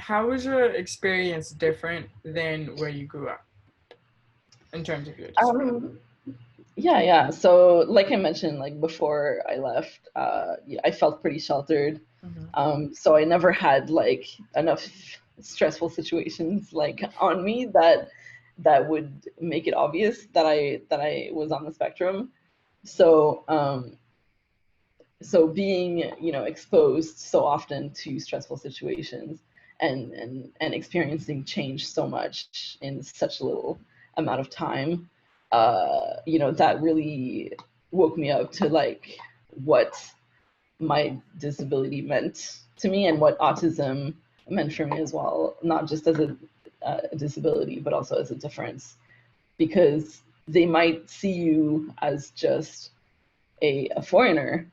how was your experience different than where you grew up in terms of your disability? Yeah. So like I mentioned, like before I left, yeah, I felt pretty sheltered. So I never had like enough stressful situations like on me that would make it obvious that I was on the spectrum. So so being, you know, exposed so often to stressful situations and experiencing change so much in such little amount of time, you know, that really woke me up to like what my disability meant to me and what autism meant for me as well, not just as a disability, but also as a difference, because they might see you as just a foreigner,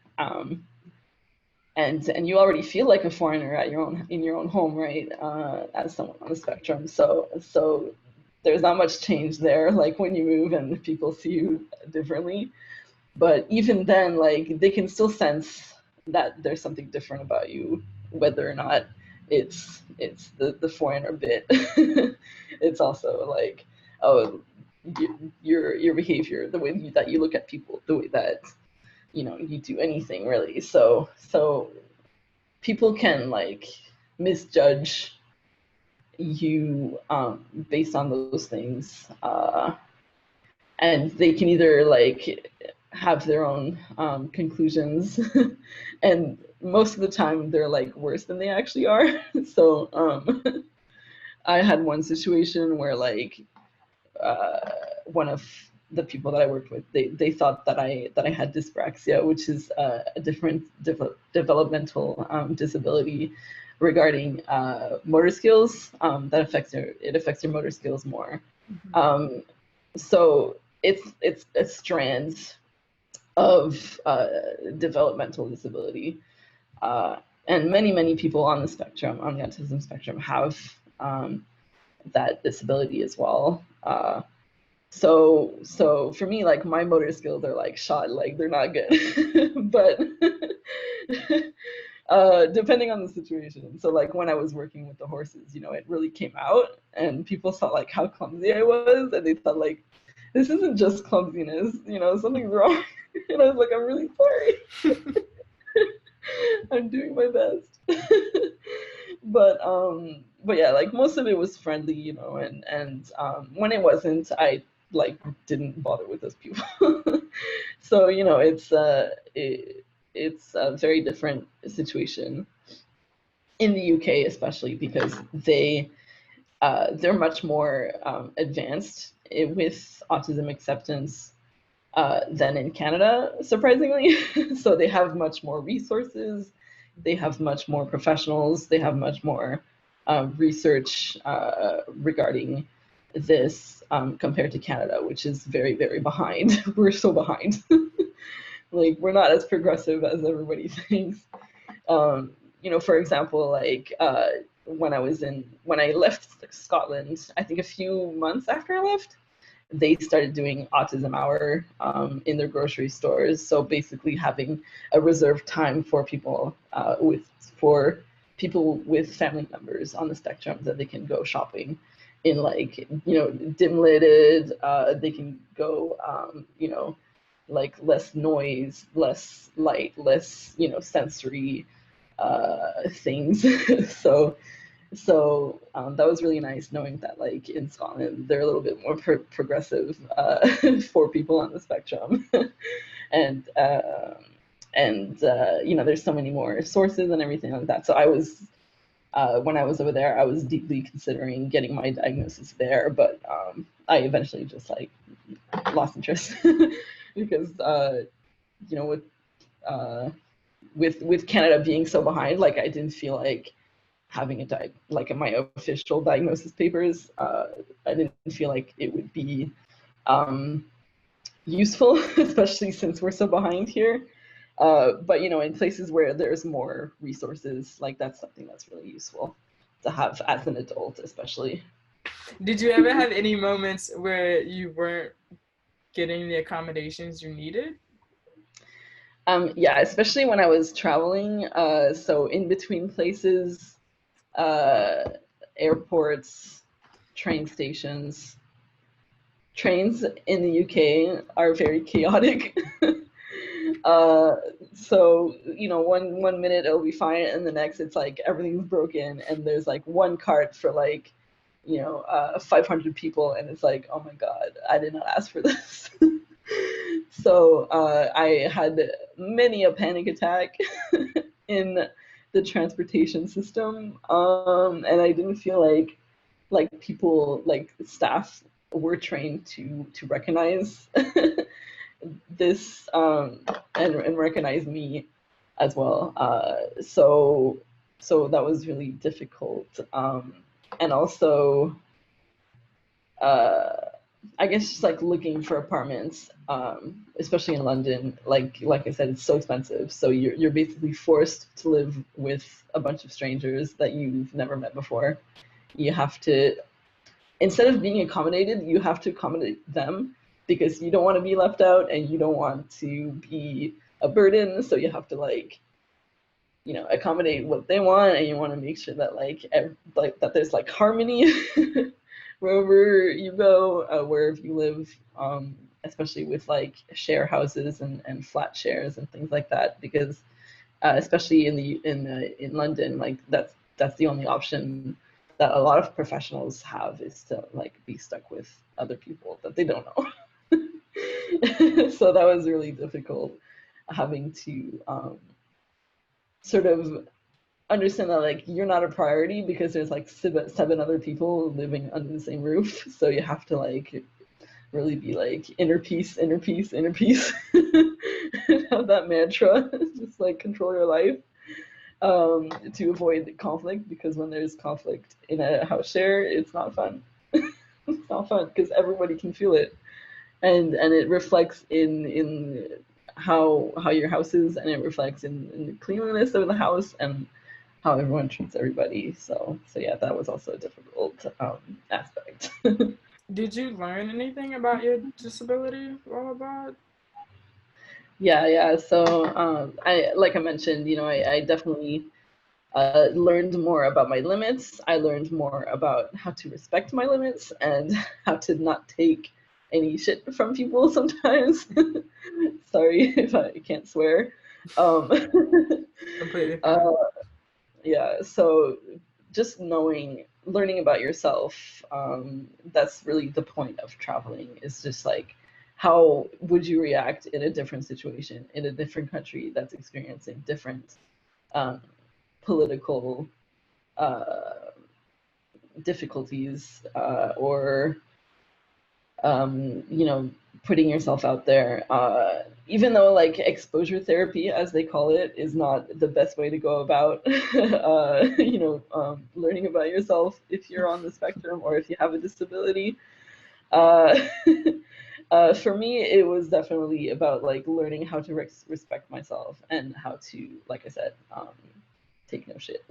and you already feel like a foreigner at your own in your own home, right? As someone on the spectrum, so there's not much change there. Like when you move and people see you differently, but even then, like they can still sense that there's something different about you, whether or not it's the foreigner bit. It's also like, oh, your behavior, the way that you look at people, the way that, you know, you do anything really. So people can like misjudge you based on those things, and they can either like have their own conclusions, and most of the time they're like worse than they actually are. So I had one situation where like one of the people that I worked with, they thought that I had dyspraxia, which is a different developmental disability regarding motor skills, that affects your motor skills more. So it's a strand of developmental disability, and many people on the spectrum, on the autism spectrum, have that disability as well. So for me, like my motor skills are like shot, like they're not good, but depending on the situation. So like when I was working with the horses, you know, it really came out, and people saw like how clumsy I was, and they thought like, this isn't just clumsiness, you know, something's wrong. And I was like, I'm really sorry. I'm doing my best. But yeah, like most of it was friendly, you know, and when it wasn't, I like didn't bother with those people. So, you know, it's a very different situation in the UK, especially because they're much more advanced with autism acceptance than in Canada, surprisingly. So they have much more resources, they have much more professionals, they have much more research regarding this, compared to Canada, which is very behind. We're so behind. Like we're not as progressive as everybody thinks. You know, for example, like when I left Scotland, I think a few months after I left, they started doing Autism Hour in their grocery stores. So basically having a reserved time for people with family members on the spectrum, that they can go shopping in, like, you know, dim lighted, they can go, you know, like less noise, less light, less, you know, sensory things. So that was really nice, knowing that like in Scotland they're a little bit more progressive for people on the spectrum. and you know, there's so many more sources and everything like that. So I was, when I was over there, I was deeply considering getting my diagnosis there, but I eventually just like lost interest because you know, with Canada being so behind, like I didn't feel like having like in my official diagnosis papers, I didn't feel like it would be useful, especially since we're so behind here. But you know, in places where there's more resources, like that's something that's really useful to have as an adult, especially. Did you ever have any moments where you weren't getting the accommodations you needed? Yeah, especially when I was traveling. So in between places, airports, train stations. Trains in the UK are very chaotic. uh, so one minute it'll be fine, and the next it's like everything's broken, and there's like one cart for like 500 people, and it's like, oh my god, I did not ask for this. So I had many a panic attack in the transportation system, and I didn't feel like people, like staff, were trained to recognize this, and recognize me as well. So that was really difficult, and also I guess just like looking for apartments, especially in London. Like I said, it's so expensive. So you're basically forced to live with a bunch of strangers that you've never met before. You have to, instead of being accommodated, you have to accommodate them because you don't want to be left out and you don't want to be a burden. So you have to accommodate what they want, and you want to make sure that that there's like harmony wherever you go, wherever you live, especially with like share houses and flat shares and things like that, because especially in London, like that's the only option that a lot of professionals have, is to like be stuck with other people that they don't know. So that was really difficult, having to sort of understand that like you're not a priority because there's like seven other people living under the same roof. So you have to like really be like inner peace, inner peace, inner peace. Have that mantra, just like control your life, to avoid conflict, because when there's conflict in a house share, it's not fun. It's not fun because everybody can feel it, and it reflects in how your house is, and it reflects in the cleanliness of the house and how everyone treats everybody. So yeah, that was also a difficult aspect. Did you learn anything about your disability while abroad? Yeah. So I, like I mentioned, I definitely learned more about my limits. I learned more about how to respect my limits and how to not take any shit from people sometimes. Sorry if I can't swear. Um, Completely uh, fine. yeah, so just learning about yourself, that's really the point of traveling, is just like, how would you react in a different situation, in a different country that's experiencing different um, political uh, difficulties, or putting yourself out there. Even though like exposure therapy, as they call it, is not the best way to go about, learning about yourself if you're on the spectrum or if you have a disability. Uh, for me, it was definitely about like learning how to respect myself and how to, like I said, take no shit.